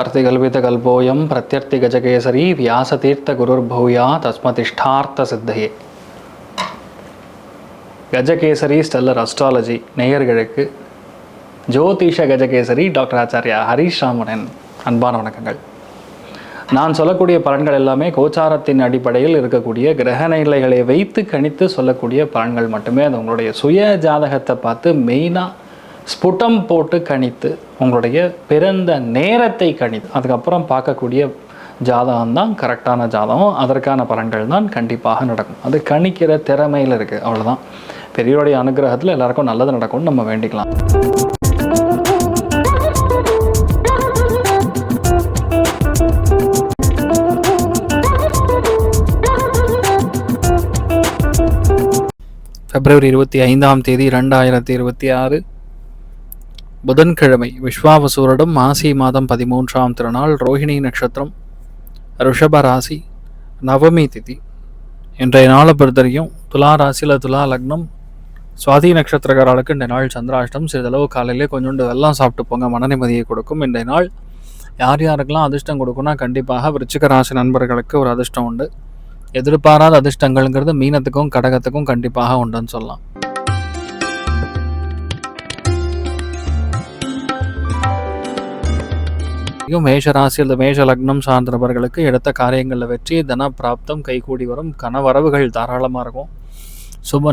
अर्तिकल्पितकल्पोऽयं प्रत्यर्थिगजकेसरी व्यासतीर्थगुरुर्भूया तस्मतिष्ठार्थ सिद्धये. Gajakesari stellar astrology நேயர்களுக்கு ஜோதிஷ Gajakesari doctor Acharya Harish ராமனின் அன்பான வணக்கங்கள். நான் சொல்லக்கூடிய பலன்கள் எல்லாமே கோச்சாரத்தின் அடிப்படையில் இருக்கக்கூடிய கிரக நிலைகளை வைத்து கணித்து சொல்லக்கூடிய பலன்கள் மட்டுமே. அது உங்களுடைய சுய ஜாதகத்தை பார்த்து மெயினாக ஸ்புடம் போட்டு கணித்து உங்களுடைய பிறந்த நேரத்தை கணித்து அதுக்கப்புறம் பார்க்கக்கூடிய ஜாதகம் தான் கரெக்டான ஜாதகம். அதற்கான பலன்கள் தான் கண்டிப்பாக நடக்கும். அது கணிக்கிற திறமையில் இருக்குது, அவ்வளோதான். பெரியோருடைய அனுகிரகத்தில் எல்லாருக்கும் நல்லது நடக்கும்னு நம்ம வேண்டிக்கலாம். February 25, 2026 புதன்கிழமை, விஸ்வாவசூரிடம் மாசி மாதம் 13ஆம் திருநாள், ரோஹிணி நட்சத்திரம், ரிஷப ராசி, நவமி திதி. இன்றைய நாளை பொறுத்தவரைக்கும் துலா ராசியில் துலா லக்னம், சுவாதி நட்சத்திரக்காரர்களுக்கு இந்த நாள் சந்திராஷ்டம். சிறிதளவு காலையிலே கொஞ்சோண்டு வெள்ளம் சாப்பிட்டு போங்க, மன நிம்மதியை கொடுக்கும். இன்றைய நாள் யார் யாருக்கெல்லாம் அதிர்ஷ்டம் கொடுக்கும்னா கண்டிப்பாக விருச்சிக ராசி நண்பர்களுக்கு ஒரு அதிர்ஷ்டம் உண்டு. எதிர்பாராத அதிர்ஷ்டங்கள்ங்கிறது மீனத்துக்கும் கடகத்துக்கும் கண்டிப்பாக உண்டுன்னு சொல்லலாம். மேஷ ராசி அல்லது மேஷ லக்னம் சார்ந்த நபர்களுக்கு எடுத்த காரியங்களில் வெற்றி, தன பிராப்தம் கைகூடி வரும், கனவரவுகள் தாராளமாக இருக்கும்.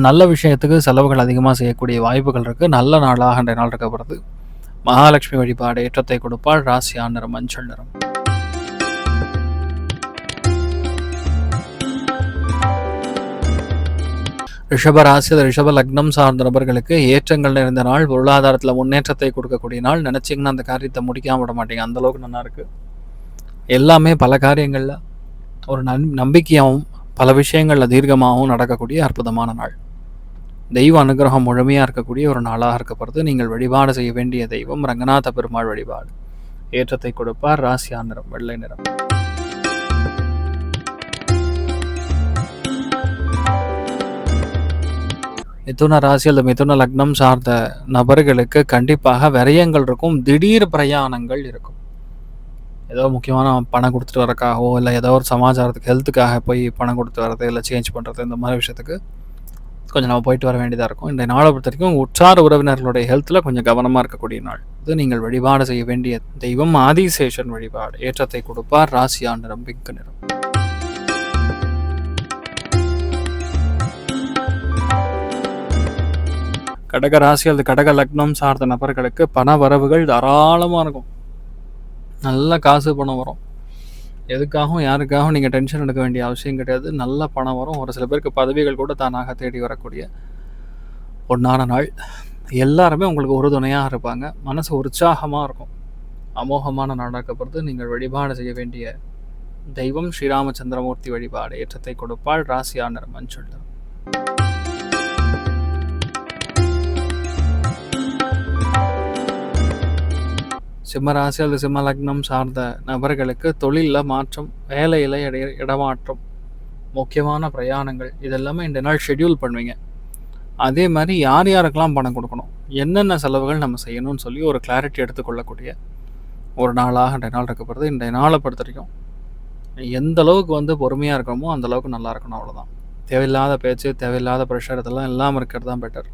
நல்ல விஷயத்துக்கு செலவுகள் அதிகமாக செய்யக்கூடிய வாய்ப்புகள் இருக்குது. நல்ல நாளாக இன்றைய நாள் இருக்கப்படுது. மகாலட்சுமி வழிபாடு ஏற்றத்தை கொடுப்பாள். ராசியான நிறம் மஞ்சள் நிறம். ரிஷப ராசி ரிஷப லக்னம் சார்ந்த நபர்களுக்கு ஏற்றங்கள் நிறைந்த நாள், பொருளாதாரத்தில் முன்னேற்றத்தை கொடுக்கக்கூடிய நாள். நினச்சிங்கன்னா அந்த காரியத்தை முடிக்காம விட மாட்டீங்க, அந்தளவுக்கு நல்லா இருக்குது. எல்லாமே பல காரியங்களில் ஒரு நம்பிக்கையாகவும் பல விஷயங்களில் தீர்க்கமாகவும் நடக்கக்கூடிய அற்புதமான நாள். தெய்வ அனுகிரகம் முழுமையாக இருக்கக்கூடிய ஒரு நாளாக இருக்கப்படுது. நீங்கள் வழிபாடு செய்ய வேண்டிய தெய்வம் ரங்கநாத பெருமாள் வழிபாடு. ஏற்றத்தை கொடுப்பார். ராசியான நிறம் வெள்ளை நிறம். மிதுன ராசி அல்லது மிதுன லக்னம் சார்ந்த நபர்களுக்கு கண்டிப்பாக விரயங்கள் இருக்கும். திடீர் பிரயாணங்கள் இருக்கும். ஏதோ முக்கியமான பணம் கொடுத்துட்டு வரக்காகவோ இல்லை ஏதோ ஒரு சமாச்சாரத்துக்கு ஹெல்த்துக்காக போய் பணம் கொடுத்து வரது இல்லை சேஞ்ச் பண்ணுறது, இந்த மாதிரி விஷயத்துக்கு கொஞ்சம் நம்ம போயிட்டு வர வேண்டியதாக இருக்கும். இந்த நாளை பொறுத்த வரைக்கும் உற்றார் உறவினர்களுடைய ஹெல்த்தில் கொஞ்சம் கவனமாக இருக்கக்கூடிய நாள். இது நீங்கள் வழிபாடு செய்ய வேண்டிய தெய்வம் ஆதிசேஷன் வழிபாடு. ஏற்றத்தை கொடுப்பார். ராசியான நிறம் பிங்க் நிறம். கடக ராசி அல்லது கடக லக்னம் சார்ந்த நபர்களுக்கு பண வரவுகள் தாராளமாக இருக்கும். நல்ல காசு பணம் வரும். எதுக்காகவும் யாருக்காகவும் நீங்கள் டென்ஷன் எடுக்க வேண்டிய அவசியம் கிடையாது. நல்ல பணம் வரும். ஒரு சில பேருக்கு பதவிகள் கூட தானாக தேடி வரக்கூடிய பொன்னான நாள். எல்லாருமே உங்களுக்கு உறுதுணையாக இருப்பாங்க. மனசு உற்சாகமாக இருக்கும். அமோகமான நாடாக்கப்படுறது. நீங்கள் வழிபாடு செய்ய வேண்டிய தெய்வம் ஸ்ரீராமச்சந்திரமூர்த்தி வழிபாடு. ஏற்றத்தை கொடுப்பாள். ராசியான நிறம் மஞ்சள் நிறம். சிம்ம ராசி அல்லது சிம்ம லக்னம் சார்ந்த நபர்களுக்கு தொழிலில் மாற்றம், வேலையில் இடமாற்றம், முக்கியமான பிரயாணங்கள், இதெல்லாமே இந்த நாள் ஷெட்யூல் பண்ணுவீங்க. அதே மாதிரி யார் யாருக்கெல்லாம் பணம் கொடுக்கணும், என்னென்ன செலவுகள் நம்ம செய்யணும்னு சொல்லி ஒரு கிளாரிட்டி எடுத்துக்கொள்ளக்கூடிய ஒரு நாளாக இன்றைய நாள் இருக்கப்படுது. இன்றைய நாளை பொறுத்த வரைக்கும் எந்த அளவுக்கு பொறுமையாக இருக்கணுமோ அந்த அளவுக்கு நல்லா இருக்கணும், அவ்வளோதான். தேவையில்லாத பேச்சு, தேவையில்லாத ப்ரெஷர் இதெல்லாம் இல்லாமல் இருக்கிறது தான் பெட்டர்.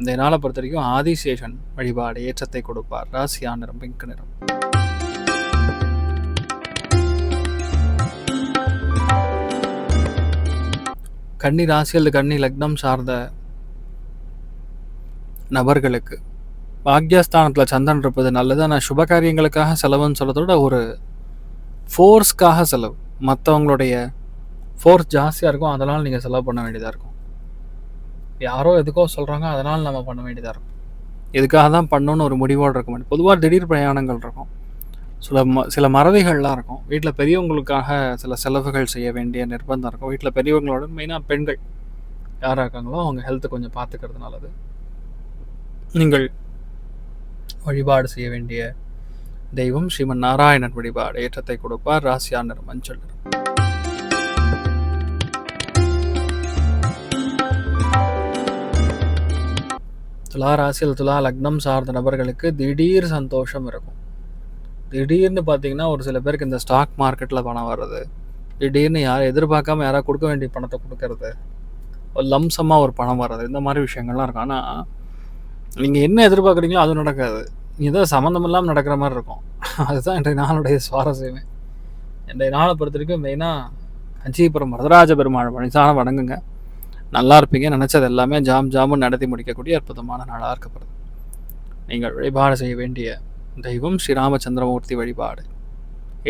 இந்த நாளை பொறுத்த வரைக்கும் ஆதிசேஷன் வழிபாடு. ஏற்றத்தை கொடுப்பார். ராசியான நிறம் பிங்க் நிறம். கன்னி ராசி அல்லது கன்னி லக்னம் சார்ந்த நபர்களுக்கு பாக்யஸ்தானத்தில் சந்திரன் இருப்பது நல்லது. ஆனால் சுப காரியங்களுக்காக செலவுன்னு சொல்றதோட ஒரு ஃபோர்ஸ்க்காக செலவு, மற்றவங்களுடைய ஃபோர்ஸ் ஜாஸ்தியாக இருக்கும், அதனால் நீங்கள் செலவு பண்ண வேண்டியதாக இருக்கும். யாரோ எதுக்கோ சொல்கிறாங்க, அதனால் நம்ம பண்ண வேண்டியதாக இருக்கும். எதுக்காக தான் பண்ணணுன்னு ஒரு முடிவோடு இருக்க மாட்டேன். பொதுவாக திடீர் பிரயாணங்கள் இருக்கும். சில மறதிகள்லாம் இருக்கும். வீட்டில் பெரியவங்களுக்காக சில செலவுகள் செய்ய வேண்டிய நிர்பந்தம் இருக்கும். வீட்டில் பெரியவங்களோட மெயினாக பெண்கள் யாராக இருக்காங்களோ அவங்க ஹெல்த்தை கொஞ்சம் பார்த்துக்கிறது நல்லது. நீங்கள் வழிபாடு செய்ய வேண்டிய தெய்வம் ஸ்ரீமன் நாராயணன் வழிபாடு. ஏற்றத்தை கொடுப்பார். ராசியான நிறம் மஞ்சள் நிறம். துலா ராசியில் துலா லக்னம் சார்ந்த நபர்களுக்கு திடீர் சந்தோஷம் இருக்கும். திடீர்னு பார்த்தீங்கன்னா, ஒரு சில பேருக்கு இந்த ஸ்டாக் மார்க்கெட்ல பணம் வர்றது, திடீர்னு யாரும் எதிர்பார்க்காம யாராவது கொடுக்க வேண்டிய பணத்த குடுக்கறது, ஒரு லம்சமா ஒரு பணம் வர்றது, இந்த மாரி விஷயங்கள்லாம் இருக்கும். ஆனா, நீங்க என்ன எதிர்பார்க்குறீங்களோ அது நடக்காது. ஏதோ சம்மந்தம் இல்லாம நடக்கிற மாரி இருக்கும். அதுதான் இன்றைய நாளுடைய சுவாரஸ்யமே. இன்றைய நாள பொறுத்தவரைக்கும் மெயினா காஞ்சிபுரம் வரதராஜ பெருமாள் மனசார வணங்குங்க. நல்லா இருப்பீங்க. நினைச்சது எல்லாமே ஜாம் ஜாம்னு நடத்தி முடிக்கக்கூடிய அற்புதமான நாளா இருக்கப்படுது. நீங்கள் வழிபாடு செய்ய வேண்டிய தெய்வம் ஸ்ரீராமச்சந்திரமூர்த்தி வழிபாடு.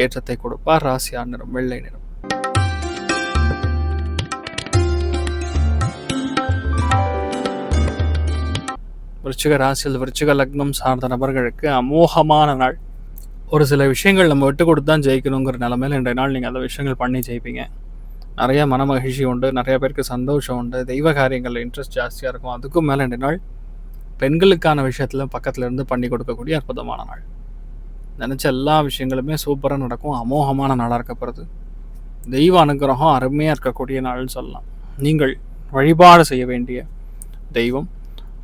ஏற்றத்தை கொடுப்பார். ராசியார் நிறம் வெள்ளை நிறம். விருச்சிக ராசியில் விருச்சிக லக்னம் சார்ந்த நபர்களுக்கு அமோகமான நாள். ஒரு சில விஷயங்கள் நம்ம விட்டு கொடுத்து தான் ஜெயிக்கணுங்கிற நிலைமையில் இன்றைய நாள் நீங்கள் அந்த விஷயங்கள் பண்ணி ஜெயிப்பீங்க. நிறைய மன மகிழ்ச்சி உண்டு, நிறைய பேருக்கு சந்தோஷம் உண்டு, தெய்வ காரியங்களில் இன்ட்ரெஸ்ட் ஜாஸ்தியாக இருக்கும். அதுக்கும் மேலே இன்றைய நாள் பெண்களுக்கான விஷயத்தில் பக்கத்தில் இருந்து பண்ணி கொடுக்கக்கூடிய அற்புதமான நாள். நினச்ச எல்லா விஷயங்களுமே சூப்பராக நடக்கும். அமோகமான நாளாக இருக்கப்படுது. தெய்வ அனுகிரகம் அருமையாக இருக்கக்கூடிய நாள்னு சொல்லலாம். நீங்கள் வழிபாடு செய்ய வேண்டிய தெய்வம்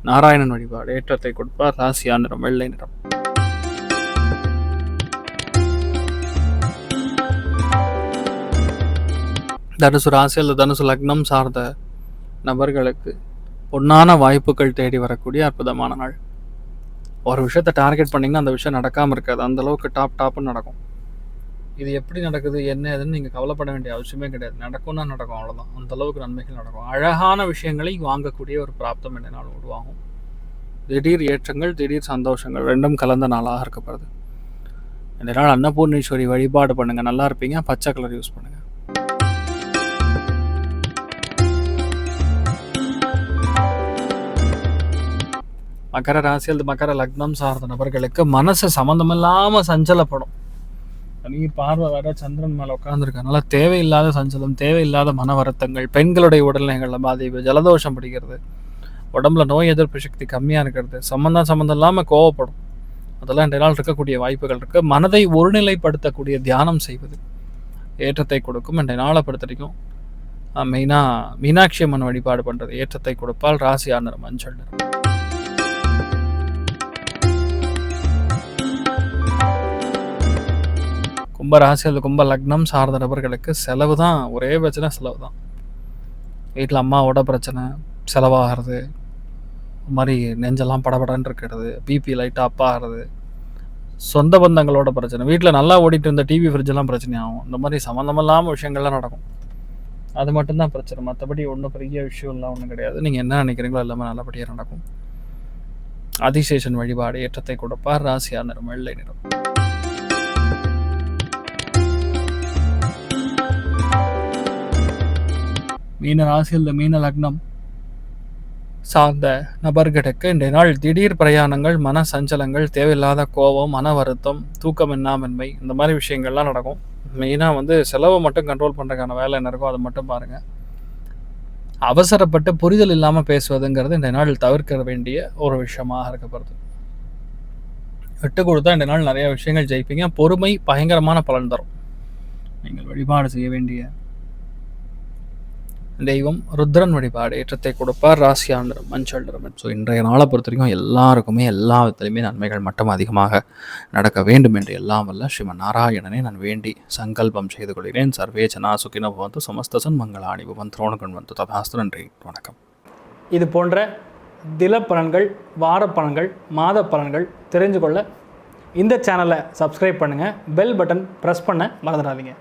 நாராயணன் வழிபாடு. ஏற்றத்தை கொடுப்பார். ராசியா நிறம் வெள்ளை நிறம். தனுசு ராசி அல்லது தனுசு லக்னம் சார்ந்த நபர்களுக்கு பொன்னான வாய்ப்புகள் தேடி வரக்கூடிய அற்புதமான நாள். ஒரு விஷயத்தை டார்கெட் பண்ணிங்கன்னா அந்த விஷயம் நடக்காமல் இருக்காது. அந்தளவுக்கு டாப்னு நடக்கும். இது எப்படி நடக்குது என்ன ஏதுன்னு நீங்கள் கவலைப்பட வேண்டிய அவசியமே கிடையாது. நடக்கும்னா நடக்கும், அவ்வளோதான். அந்தளவுக்கு நன்மைகள் நடக்கும். அழகான விஷயங்களை வாங்கக்கூடிய ஒரு பிராப்தம் என்ன நாள் உருவாகும். திடீர் ஏற்றங்கள், திடீர் சந்தோஷங்கள் ரெண்டும் கலந்த நாளாக இருக்கப்படுது. இந்த நாள் அன்னபூர்ணேஸ்வரி வழிபாடு பண்ணுங்கள். நல்லா இருப்பீங்க. பச்சை கலர் யூஸ் பண்ணுங்கள். மகர ராசி அல்லது மகர லக்னம் சார்ந்த நபர்களுக்கு மனசு சம்மந்தமில்லாமல் சஞ்சலப்படும். நீர் பார்வை வர சந்திரன் மேலே உட்காந்துருக்கனால தேவையில்லாத சஞ்சலம், தேவையில்லாத மன வருத்தங்கள், பெண்களுடைய உடல்நிலைகளில் பாதிப்பு, ஜலதோஷம் பிடிக்கிறது, உடம்புல நோய் எதிர்ப்பு சக்தி கம்மியாக இருக்கிறது, சம்மந்தம் இல்லாமல் கோவப்படும். அதெல்லாம் இன்றைய நாள் இருக்கக்கூடிய வாய்ப்புகள் இருக்குது. மனதை ஒருநிலைப்படுத்தக்கூடிய தியானம் செய்வது ஏற்றத்தை கொடுக்கும். இன்றைய நாளை பொறுத்த வரைக்கும் மெயினாக மீனாட்சி அம்மன் வழிபாடு பண்ணுறது ஏற்றத்தை கொடுப்பால். ராசியார் நிறம் மஞ்சள் நிறம். கும்ப ராசி அல்லது கும்ப லக்னம் சார்ந்த நபர்களுக்கு செலவு தான், ஒரே பிரச்சனை செலவு தான். வீட்டில் அம்மாவோட பிரச்சனை, செலவாகிறது, இது மாதிரி நெஞ்செல்லாம் படபடன்னு இருக்கிறது, பிபி லைட்டாக அப் ஆகிறது, சொந்த பந்தங்களோட பிரச்சனை, வீட்டில் நல்லா ஓடிட்டு இருந்த டிவி ஃப்ரிட்ஜெல்லாம் பிரச்சனையாகும். இந்த மாதிரி சம்மந்தமில்லாமல் விஷயங்கள்லாம் நடக்கும். அது மட்டும்தான் பிரச்சனை. மற்றபடி ஒன்றும் பெரிய விஷயம்லாம் ஒன்றும் கிடையாது. நீங்கள் என்ன நினைக்கிறீங்களோ எல்லாமே நல்லபடியாக நடக்கும். ஆதிசேஷன் வழிபாடு ஏற்றத்தை கொடுப்பார். ராசியார் நிறம் வெள்ளை நிறம். மீன ராசியில் மீன லக்னம் சார்ந்த நபர்களுக்கு இன்றைய நாள் திடீர் பிரயாணங்கள், மன சஞ்சலங்கள், தேவையில்லாத கோபம், மன வருத்தம், தூக்கமின்மை, இந்த மாதிரி விஷயங்கள்லாம் நடக்கும். மெயினாக செலவை மட்டும் கண்ட்ரோல் பண்ணுறதுக்கான வேலை என்ன இருக்கோ அதை மட்டும் பாருங்கள். அவசரப்பட்டு புரிதல் இல்லாமல் பேசுவதுங்கிறது இன்றைய நாள் தவிர்க்க வேண்டிய ஒரு விஷயமாக இருக்கப்படுது. விட்டு கொடுத்தா இன்றைய நாள் நிறைய விஷயங்கள் ஜெயிப்பீங்க. பொறுமை பயங்கரமான பலன் தரும். நீங்கள் வழிபாடு செய்ய வேண்டிய தெய்வம் ருத்ரன் வழிபாடு ஏற்றத்தை கொடுப்பார். ராசியார் நிறம் மஞ்சள் நிறம். ஸோ இன்றைய நாளை பொறுத்த வரைக்கும் எல்லாருக்குமே எல்லா விதத்திலுமே நன்மைகள் மட்டும் அதிகமாக நடக்க வேண்டும் என்று எல்லாம் வல்ல ஸ்ரீமன் நாராயணனை நான் வேண்டி சங்கல்பம் செய்து கொள்கிறேன். சர்வே ஜனா சுகினோ பவந்து சமஸ்தசன் மங்களாணி பவந்து ரோணகன் வந்து ததாஸ்து. நன்றி, வணக்கம். இது போன்ற தில பலன்கள், வார பலன்கள், மாத பலன்கள் தெரிஞ்சு கொள்ள இந்த சேனலை சப்ஸ்கிரைப் பண்ணுங்கள். பெல் பட்டன் ப்ரெஸ் பண்ண மறந்துடாதீங்க.